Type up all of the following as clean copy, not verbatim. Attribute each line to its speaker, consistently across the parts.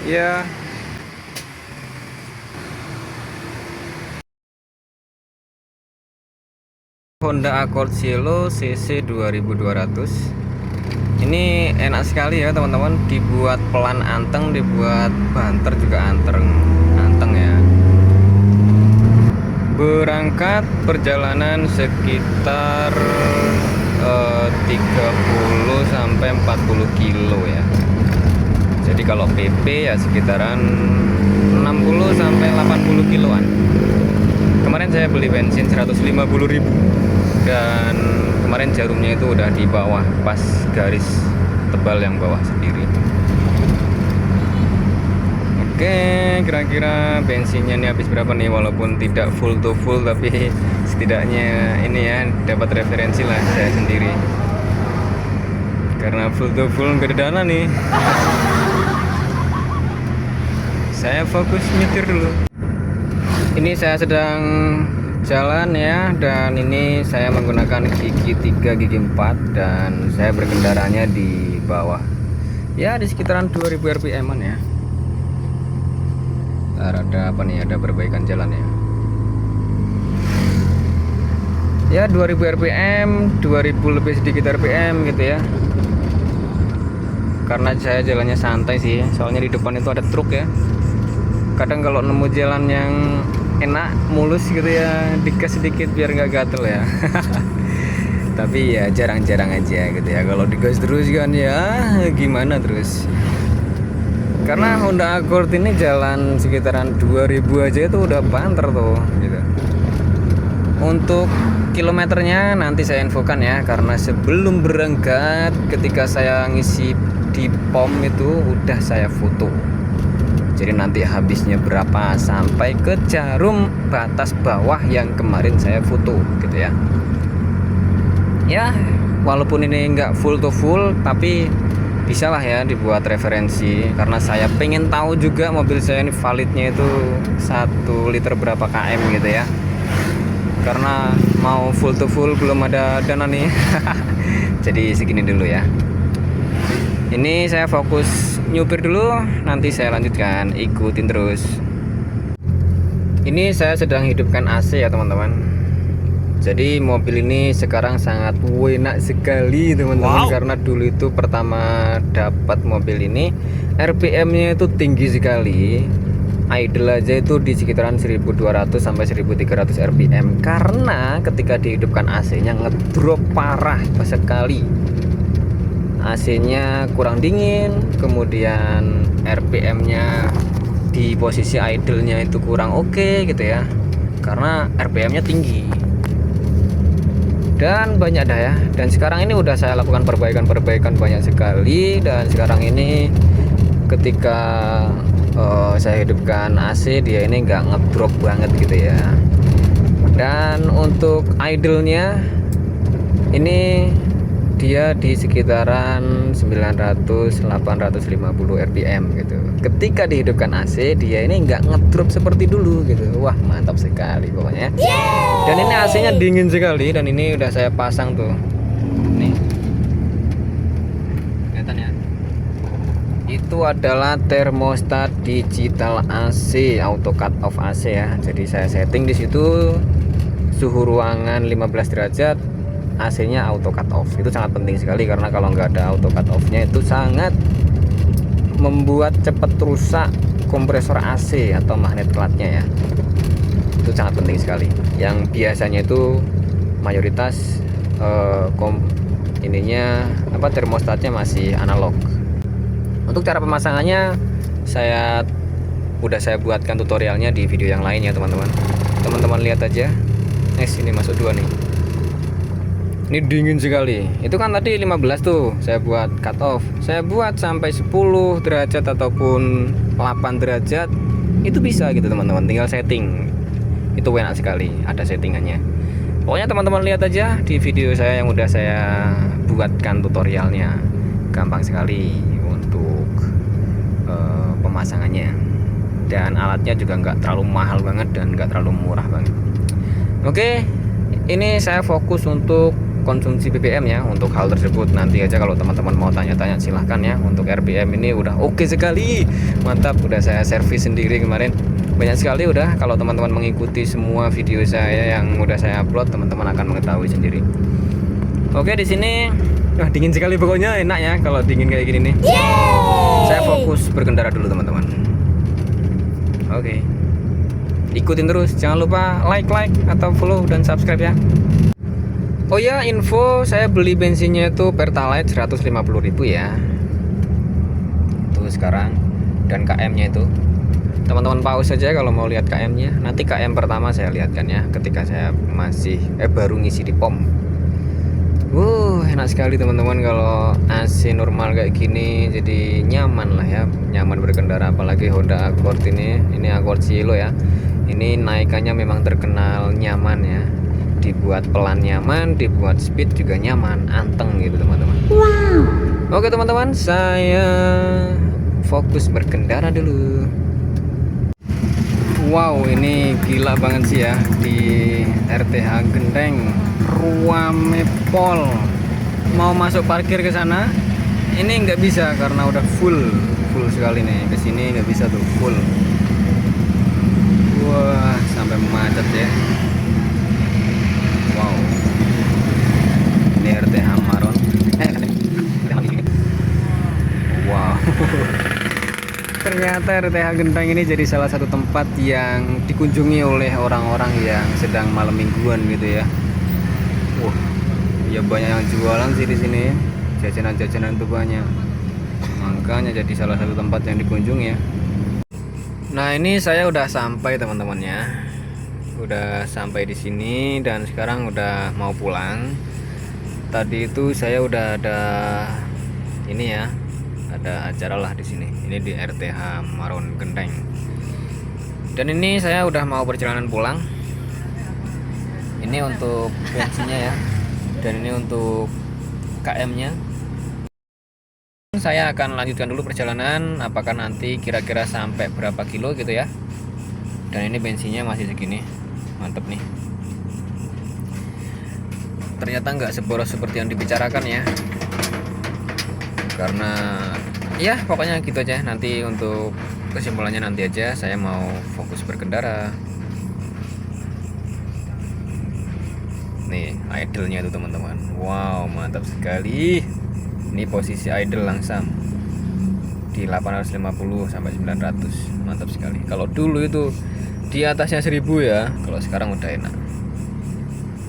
Speaker 1: Ya, Honda Accord Cielo CC 2200. Ini enak sekali ya teman-teman, dibuat pelan anteng, dibuat banter juga anteng ya. Berangkat perjalanan sekitar 30 sampai 40 kilo ya. Jadi kalau PP ya sekitaran 60 sampai 80 kiloan. Kemarin saya beli bensin 150.000 dan kemarin jarumnya itu udah di bawah, pas garis tebal yang bawah sendiri. Oke, kira-kira bensinnya ini habis berapa nih, walaupun tidak full to full tapi setidaknya ini ya dapat referensi lah saya sendiri, karena full to full nggak ada dana nih. Saya fokus nyetir dulu. Ini saya sedang jalan ya, dan ini saya menggunakan gigi 3 gigi 4 dan saya berkendaranya di bawah ya, di sekitaran 2000 rpm ya. Ada apa nih, ada perbaikan jalan ya 2000 rpm, 2000 lebih sedikit rpm gitu ya, karena saya jalannya santai sih, soalnya di depan itu ada truk ya. Kadang kalau nemu jalan yang enak mulus gitu ya, digas sedikit biar nggak gatel ya. Tapi ya jarang-jarang aja gitu ya, kalau digas terus kan ya gimana terus. Karena Honda Accord ini jalan sekitaran 2000 aja itu udah banter tuh gitu. Untuk kilometernya nanti saya infokan ya, karena sebelum berangkat ketika saya ngisi di pom itu udah saya foto. Jadi nanti habisnya berapa sampai ke jarum batas bawah yang kemarin saya foto gitu ya. Ya, walaupun ini enggak full to full tapi bisa lah ya dibuat referensi, karena saya pengen tahu juga mobil saya ini validnya itu 1 liter berapa km gitu ya. Karena mau full to full belum ada dana nih. Jadi segini dulu ya. Ini saya fokus nyupir dulu, nanti saya lanjutkan, ikutin terus. Ini saya sedang hidupkan AC ya teman-teman. Jadi mobil ini sekarang sangat enak sekali teman-teman. Wow. Karena dulu itu pertama dapat mobil ini RPM-nya itu tinggi sekali. Idle aja itu di sekitaran 1200 sampai 1300 rpm, karena ketika dihidupkan AC-nya ngedrop parah sekali. AC-nya kurang dingin, kemudian RPM-nya di posisi idle-nya itu kurang oke gitu ya, karena RPM-nya tinggi. Dan banyak dah ya. Dan sekarang ini udah saya lakukan perbaikan banyak sekali, dan sekarang ini ketika saya hidupkan AC, dia ini nggak ngedrop banget gitu ya. Dan untuk idle-nya ini dia di sekitaran 900-850 rpm gitu. Ketika dihidupkan AC, dia ini nggak ngedrop seperti dulu gitu. Wah, mantap sekali pokoknya. Dan ini AC-nya dingin sekali, dan ini udah saya pasang tuh. Nih. Kelihatan ya? Itu adalah termostat digital AC, auto cut off AC ya. Jadi saya setting di situ suhu ruangan 15 derajat, AC-nya auto cut off. Itu sangat penting sekali, karena kalau nggak ada auto cut off-nya itu sangat membuat cepat rusak kompresor AC atau magnet clutch-nya ya. Itu sangat penting sekali. Yang biasanya itu mayoritas termostatnya masih analog. Untuk cara pemasangannya udah saya buatkan tutorialnya di video yang lain ya teman-teman. Teman-teman lihat aja. Ini masuk 2 nih. Ini dingin sekali. Itu kan tadi 15 tuh saya buat cut off. Saya buat sampai 10 derajat ataupun 8 derajat. Itu bisa gitu teman-teman, tinggal setting. Itu enak sekali, ada settingannya. Pokoknya teman-teman lihat aja di video saya yang udah saya buatkan tutorialnya. Gampang sekali untuk pemasangannya. Dan alatnya juga nggak terlalu mahal banget dan nggak terlalu murah banget. Oke, ini saya fokus untuk konsumsi BBM ya untuk hal tersebut. Nanti aja kalau teman-teman mau tanya-tanya silahkan ya. Untuk RPM ini udah oke sekali, mantap. Udah saya servis sendiri kemarin, banyak sekali udah. Kalau teman-teman mengikuti semua video saya yang udah saya upload, teman-teman akan mengetahui sendiri. Oke, di sini wah, dingin sekali pokoknya, enak ya kalau dingin kayak gini nih. Saya fokus berkendara dulu teman-teman. Oke, ikutin terus, jangan lupa like atau follow dan subscribe ya. Oh ya, info, saya beli bensinnya itu Pertalite 150.000 ya. Itu sekarang. Dan KM-nya itu, teman-teman pause saja kalau mau lihat KM-nya. Nanti KM pertama saya lihatkan ya, ketika saya masih baru ngisi di pom. Enak sekali teman-teman kalau AC normal kayak gini, jadi nyaman lah ya, nyaman berkendara. Apalagi Honda Accord ini Accord Cielo ya. Ini naikannya memang terkenal nyaman ya. Dibuat pelan nyaman, dibuat speed juga nyaman, anteng gitu teman-teman. Wow. Oke teman-teman, saya fokus berkendara dulu. Wow, ini gila banget sih ya di RTH Genteng, Ruame Pol. Mau masuk parkir ke sana, ini nggak bisa karena udah full sekali nih. Kesini nggak bisa tuh, full. Wah, sampai macet ya. Wow, ini RTH Maron. Wow. Ternyata RTH Genteng ini jadi salah satu tempat yang dikunjungi oleh orang-orang yang sedang malam mingguan gitu ya. Wah, ya banyak yang jualan sih di sini. Jajanan-jajanan itu banyak. Makanya jadi salah satu tempat yang dikunjungi ya. Nah, ini saya udah sampai teman-teman ya. Udah sampai di sini dan sekarang udah mau pulang. Tadi itu saya udah ada ini ya, ada acara lah di sini. Ini di RTH Maron Genteng. Dan ini saya udah mau perjalanan pulang. Ini untuk bensinnya ya. Dan ini untuk KM-nya. Saya akan lanjutkan dulu perjalanan, apakah nanti kira-kira sampai berapa kilo gitu ya. Dan ini bensinnya masih segini. Mantep nih. Ternyata nggak seboros seperti yang dibicarakan ya. Karena ya pokoknya gitu aja. Nanti untuk kesimpulannya nanti aja. Saya mau fokus berkendara. Nih idle-nya itu teman-teman. Wow, mantap sekali. Ini posisi idle langsung di 850 sampai 900. Mantap sekali. Kalau dulu itu di atasnya 1000 ya. Kalau sekarang udah enak.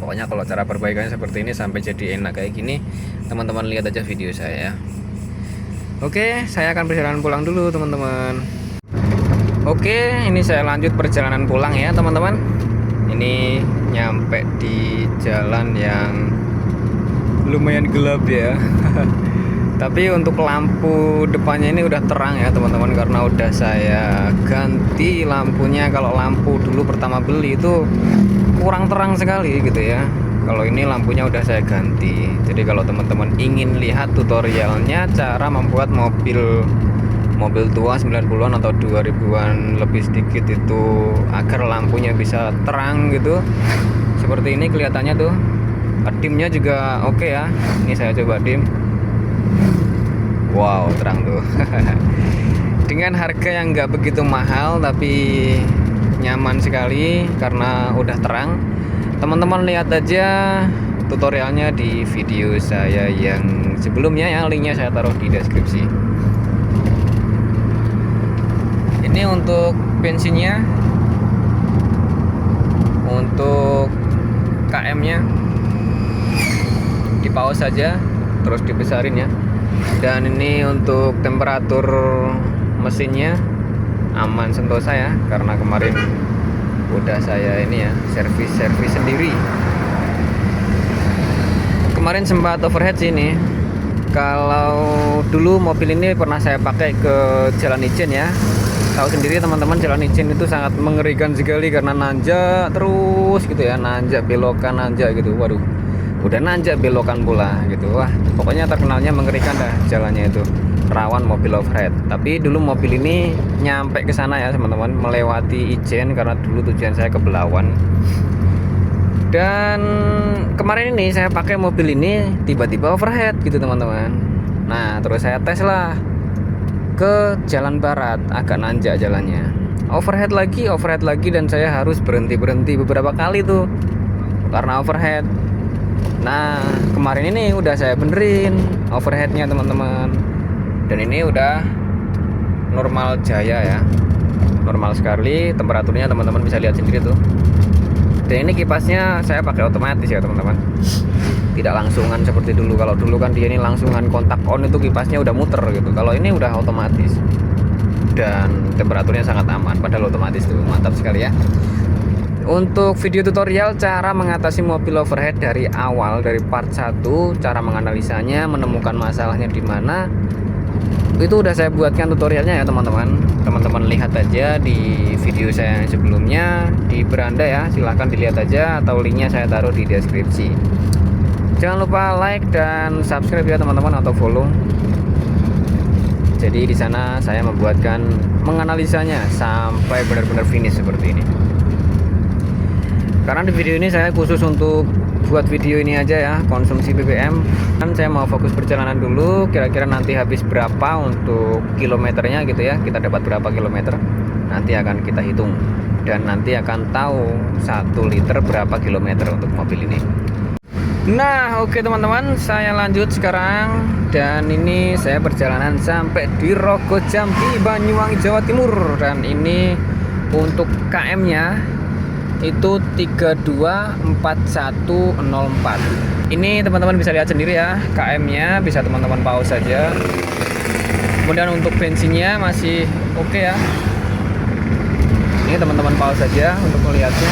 Speaker 1: Pokoknya kalau cara perbaikannya seperti ini sampai jadi enak kayak gini, teman-teman lihat aja video saya ya. Oke, saya akan perjalanan pulang dulu teman-teman. Oke, ini saya lanjut perjalanan pulang ya teman-teman. Ini nyampe di jalan yang lumayan gelap ya. Tapi untuk lampu depannya ini udah terang ya teman-teman, karena udah saya ganti lampunya. Kalau lampu dulu pertama beli itu kurang terang sekali gitu ya. Kalau ini lampunya udah saya ganti. Jadi kalau teman-teman ingin lihat tutorialnya cara membuat mobil tua 90-an atau 2000-an lebih sedikit itu agar lampunya bisa terang gitu, seperti ini kelihatannya tuh. Dimnya juga oke ya. Ini saya coba dim. Wow, terang tuh. Dengan harga yang nggak begitu mahal tapi nyaman sekali karena udah terang. Teman-teman lihat aja tutorialnya di video saya yang sebelumnya ya, linknya saya taruh di deskripsi. Ini untuk bensinnya, untuk KM-nya di pause saja terus dibesarin ya. Dan ini untuk temperatur mesinnya aman sentosa ya, karena kemarin udah saya ini ya servis sendiri. Kemarin sempat overheat sih ini. Kalau dulu mobil ini pernah saya pakai ke Jalan Ijen ya, tahu sendiri teman-teman, Jalan Ijen itu sangat mengerikan sekali karena nanjak terus gitu ya, nanjak belokan nanjak gitu. Waduh, udah nanjak belokan pula gitu. Wah, pokoknya terkenalnya mengerikan dah jalannya itu, rawan mobil overhead. Tapi dulu mobil ini nyampe ke sana ya teman-teman, melewati Ijen karena dulu tujuan saya ke Belawan. Dan kemarin ini saya pakai mobil ini tiba-tiba overhead gitu teman-teman. Nah terus saya tes lah ke jalan barat, agak nanjak jalannya, overhead lagi, dan saya harus berhenti beberapa kali tuh karena overhead. Nah kemarin ini udah saya benerin overheadnya teman-teman, dan ini udah normal jaya ya, normal sekali temperaturnya, teman-teman bisa lihat sendiri tuh. Dan ini kipasnya saya pakai otomatis ya teman-teman, tidak langsungan seperti dulu. Kalau dulu kan dia ini langsungan kontak on, itu kipasnya udah muter gitu. Kalau ini udah otomatis dan temperaturnya sangat aman, padahal otomatis tuh mantap sekali ya. Untuk video tutorial cara mengatasi mobil overhead dari awal, dari part 1, cara menganalisanya, menemukan masalahnya di mana, itu udah saya buatkan tutorialnya ya teman-teman. Teman-teman lihat aja di video saya yang sebelumnya di beranda ya, silahkan dilihat aja, atau linknya saya taruh di deskripsi. Jangan lupa like dan subscribe ya teman-teman, atau follow. Jadi di sana saya membuatkan menganalisanya sampai benar-benar finish seperti ini. Karena di video ini saya khusus untuk buat video ini aja ya, konsumsi BBM. Kan saya mau fokus perjalanan dulu, kira-kira nanti habis berapa untuk kilometernya gitu ya, kita dapat berapa kilometer, nanti akan kita hitung, dan nanti akan tahu 1 liter berapa kilometer untuk mobil ini. Nah oke teman-teman, saya lanjut sekarang, dan ini saya perjalanan sampai di Rogo Jambi, Banyuwangi, Jawa Timur. Dan ini untuk KM nya itu 324104. Ini teman-teman bisa lihat sendiri ya, KM nya bisa teman-teman pause saja. Kemudian untuk bensinnya masih oke ya, ini teman-teman pause saja untuk melihatnya.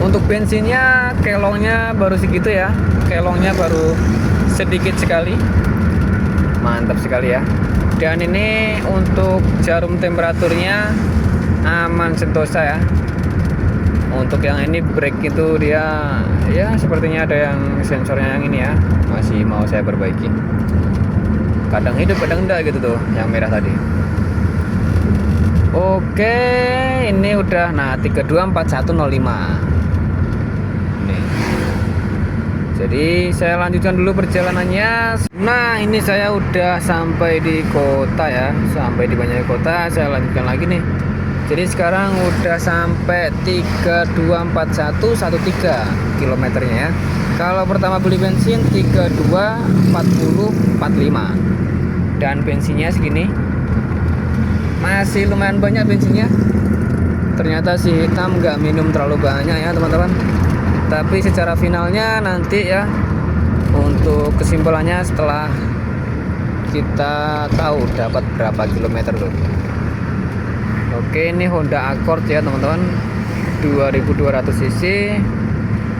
Speaker 1: Untuk bensinnya, kelongnya baru segitu ya, kelongnya baru sedikit sekali, mantap sekali ya. Dan ini untuk jarum temperaturnya aman sentosa ya. Untuk yang ini brake itu dia ya sepertinya ada yang sensornya yang ini ya, masih mau saya perbaiki, kadang hidup kadang enggak gitu tuh yang merah tadi. Oke, ini udah, nah 324105. Jadi saya lanjutkan dulu perjalanannya. Nah ini saya udah sampai di kota ya, sampai di Banyuwangi kota. Saya lanjutkan lagi nih. Jadi sekarang udah sampai 324113 kilometernya ya. Kalau pertama beli bensin 324045, dan bensinnya segini, masih lumayan banyak bensinnya. Ternyata si hitam nggak minum terlalu banyak ya teman-teman. Tapi secara finalnya nanti ya, untuk kesimpulannya setelah kita tahu dapat berapa kilometer tuh. Oke, ini Honda Accord ya teman-teman, 2200 cc.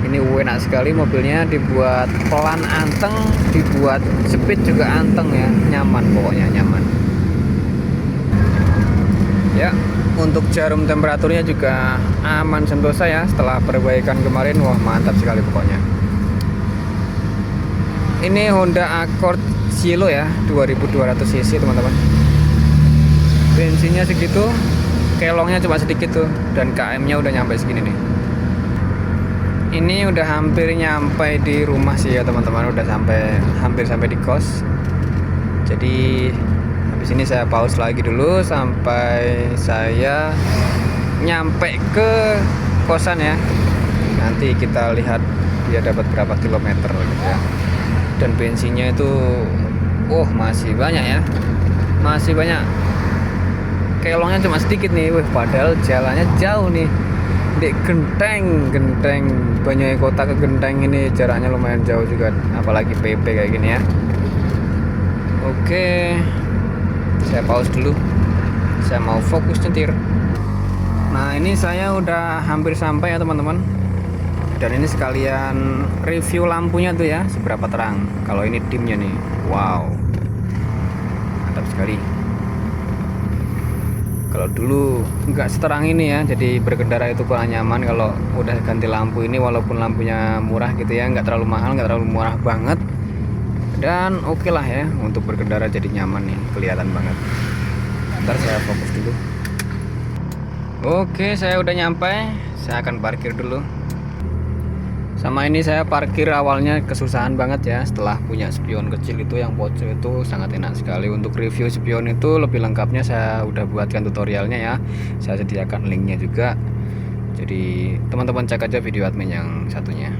Speaker 1: Ini enak sekali mobilnya, dibuat pelan anteng, dibuat speed juga anteng ya, nyaman, pokoknya nyaman ya. Untuk jarum temperaturnya juga aman sentosa ya, setelah perbaikan kemarin. Wah mantap sekali pokoknya. Ini Honda Accord Cielo ya, 2200 cc teman-teman. Bensinnya segitu, kelongnya cuma sedikit tuh, dan KM nya udah nyampe segini nih. Ini udah hampir nyampe di rumah sih ya teman-teman, udah hampir sampai di kos. Jadi habis ini saya pause lagi dulu sampai saya nyampe ke kosan ya. Nanti kita lihat dia dapat berapa kilometer gitu ya. Dan bensinnya itu masih banyak ya, masih banyak. Kelongnya cuma sedikit nih, padahal jalannya jauh nih. Di Genteng Banyuwangi kota ke Genteng ini jaraknya lumayan jauh juga, apalagi PP kayak gini ya. Oke, saya pause dulu, saya mau fokus nyetir. Nah ini saya udah hampir sampai ya teman-teman, dan ini sekalian review lampunya tuh ya, seberapa terang. Kalau ini dimnya nih, wow, mantap sekali. Kalau dulu nggak seterang ini ya, jadi berkendara itu kurang nyaman. Kalau udah ganti lampu ini, walaupun lampunya murah gitu ya, nggak terlalu mahal, nggak terlalu murah banget, dan oke lah ya untuk berkendara, jadi nyaman nih, kelihatan banget. Ntar saya fokus dulu. Oke, saya udah nyampe, saya akan parkir dulu. Sama ini saya parkir awalnya kesusahan banget ya. Setelah punya spion kecil itu yang pojok itu sangat enak sekali. Untuk review spion itu lebih lengkapnya saya udah buatkan tutorialnya ya. Saya sediakan linknya juga. Jadi teman-teman cek aja video admin yang satunya.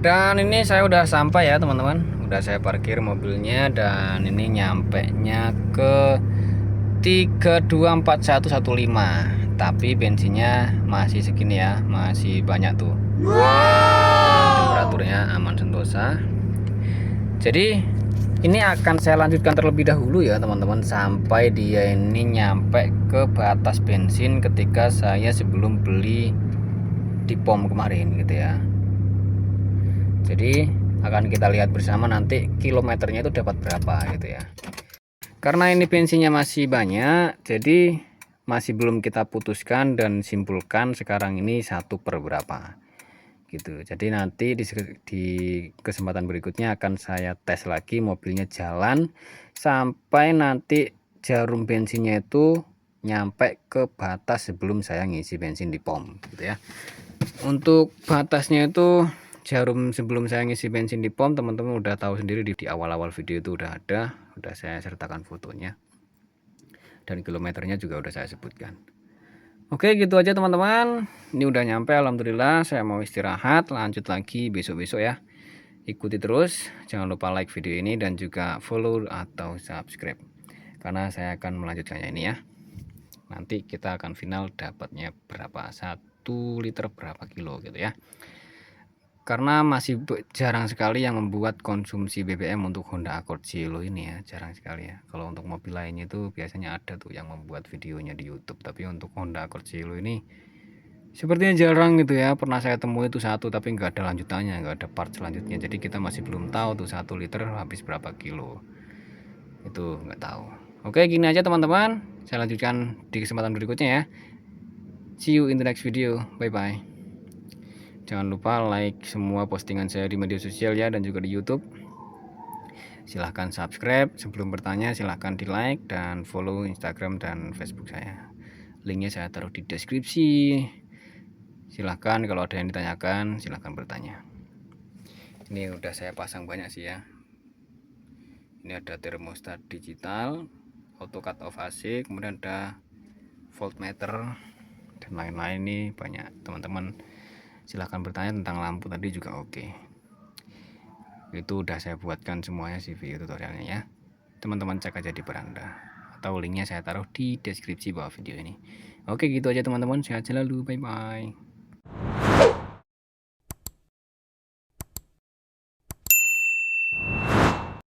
Speaker 1: Dan ini saya udah sampai ya teman-teman. Udah saya parkir mobilnya dan ini nyampe nya ke 324115. Tapi bensinnya masih segini ya, masih banyak tuh. Temperaturnya aman sentosa. Jadi ini akan saya lanjutkan terlebih dahulu ya teman-teman, sampai dia ini nyampe ke batas bensin ketika saya sebelum beli di pom kemarin gitu ya. Jadi akan kita lihat bersama nanti kilometernya itu dapat berapa gitu ya. Karena ini bensinnya masih banyak, jadi masih belum kita putuskan dan simpulkan sekarang ini satu per berapa gitu. Jadi nanti di kesempatan berikutnya akan saya tes lagi mobilnya jalan sampai nanti jarum bensinnya itu nyampe ke batas sebelum saya ngisi bensin di pom gitu ya. Untuk batasnya itu jarum sebelum saya ngisi bensin di pom, teman-teman udah tahu sendiri di awal-awal video itu udah ada, udah saya sertakan fotonya. Dan kilometernya juga udah saya sebutkan. Oke, gitu aja teman-teman. Ini udah nyampe, alhamdulillah. Saya mau istirahat, lanjut lagi besok-besok ya. Ikuti terus, jangan lupa like video ini dan juga follow atau subscribe, karena saya akan melanjutkannya ini ya. Nanti kita akan final dapatnya berapa, 1 liter berapa kilo gitu ya. Karena masih jarang sekali yang membuat konsumsi BBM untuk Honda Accord Cielo ini ya, jarang sekali ya. Kalau untuk mobil lainnya itu biasanya ada tuh yang membuat videonya di YouTube, tapi untuk Honda Accord Cielo ini sepertinya jarang gitu ya. Pernah saya temui itu satu, tapi nggak ada lanjutannya, nggak ada part selanjutnya. Jadi kita masih belum tahu tuh 1 liter habis berapa kilo, itu nggak tahu. Oke, gini aja teman-teman, saya lanjutkan di kesempatan berikutnya ya. See you in the next video, bye bye. Jangan lupa like semua postingan saya di media sosial ya, dan juga di YouTube. Silahkan subscribe, sebelum bertanya silahkan di like dan follow Instagram dan Facebook saya. Linknya saya taruh di deskripsi. Silahkan kalau ada yang ditanyakan silahkan bertanya. Ini udah saya pasang banyak sih ya. Ini ada termostat digital, auto cut off AC, kemudian ada voltmeter dan lain-lain. Nih banyak teman-teman. Silahkan bertanya tentang lampu tadi juga oke. Itu udah saya buatkan semuanya sih video tutorialnya ya. Teman-teman cek aja di beranda, atau linknya saya taruh di deskripsi bawah video ini. Oke, gitu aja teman-teman, sehat selalu, bye bye.